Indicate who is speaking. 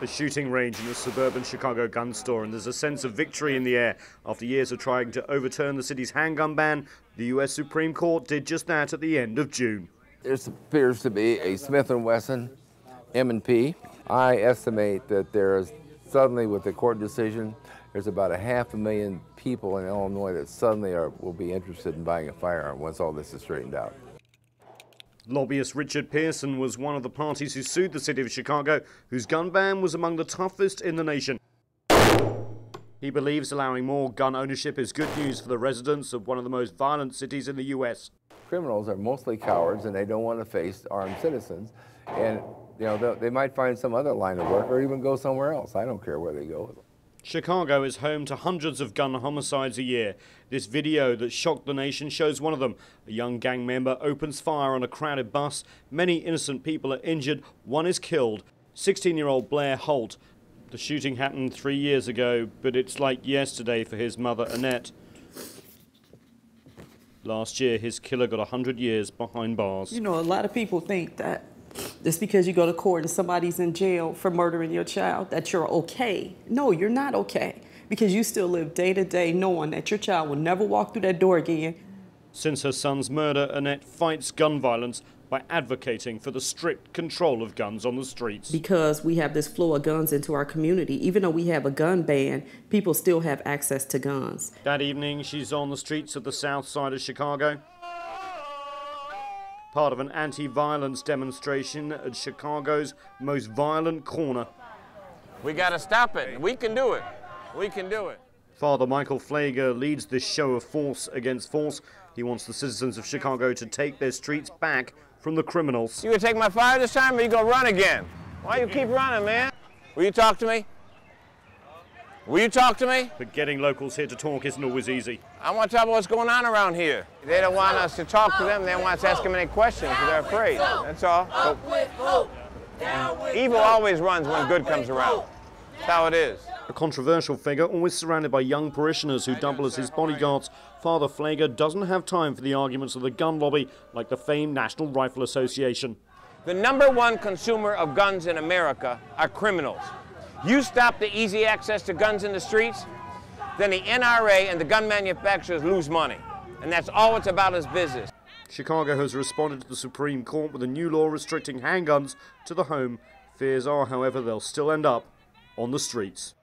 Speaker 1: A shooting range in a suburban Chicago gun store, and there's a sense of victory in the air. After years of trying to overturn the city's handgun ban, the U.S. Supreme Court did just that at the end of June.
Speaker 2: There appears to be a Smith & Wesson M&P. I estimate that there's suddenly, with the court decision, there's about 500,000 people in Illinois that suddenly will be interested in buying a firearm once all this is straightened out.
Speaker 1: Lobbyist Richard Pearson was one of the parties who sued the city of Chicago, whose gun ban was among the toughest in the nation. He believes allowing more gun ownership is good news for the residents of one of the most violent cities in the U.S.
Speaker 2: Criminals are mostly cowards, and they don't want to face armed citizens. And they might find some other line of work or even go somewhere else. I don't care where they go.
Speaker 1: Chicago is home to hundreds of gun homicides a year. This video that shocked the nation shows one of them. A young gang member opens fire on a crowded bus. Many innocent people are injured. One is killed. 16-year-old Blair Holt. The shooting happened 3 years ago, but it's like yesterday for his mother, Annette. Last year, his killer got 100 years behind bars.
Speaker 3: You know, a lot of people think that just because you go to court and somebody's in jail for murdering your child, that you're okay. No, you're not okay, because you still live day to day knowing that your child will never walk through that door again.
Speaker 1: Since her son's murder, Annette fights gun violence by advocating for the strict control of guns on the streets.
Speaker 3: Because we have this flow of guns into our community, even though we have a gun ban, people still have access to guns.
Speaker 1: That evening, she's on the streets of the south side of Chicago, part of an anti-violence demonstration at Chicago's most violent corner.
Speaker 4: We gotta stop it. We can do it. We can do it.
Speaker 1: Father Michael Pfleger leads this show of force against force. He wants the citizens of Chicago to take their streets back from the criminals.
Speaker 4: You gonna take my fire this time, or you gonna run again? Why you keep running, man? Will you talk to me? Will you talk to me?
Speaker 1: But getting locals here to talk isn't always easy.
Speaker 4: I want to talk about what's going on around here. They don't want us to talk to them. They don't want us to ask them any questions because they're afraid. That's all. Evil always runs when good comes around. That's how it is.
Speaker 1: A controversial figure, always surrounded by young parishioners who double as his bodyguards, Father Pfleger doesn't have time for the arguments of the gun lobby like the famed National Rifle Association.
Speaker 4: The #1 consumer of guns in America are criminals. You stop the easy access to guns in the streets, then the NRA and the gun manufacturers lose money. And that's all it's about is business.
Speaker 1: Chicago has responded to the Supreme Court with a new law restricting handguns to the home. Fears are, however, they'll still end up on the streets.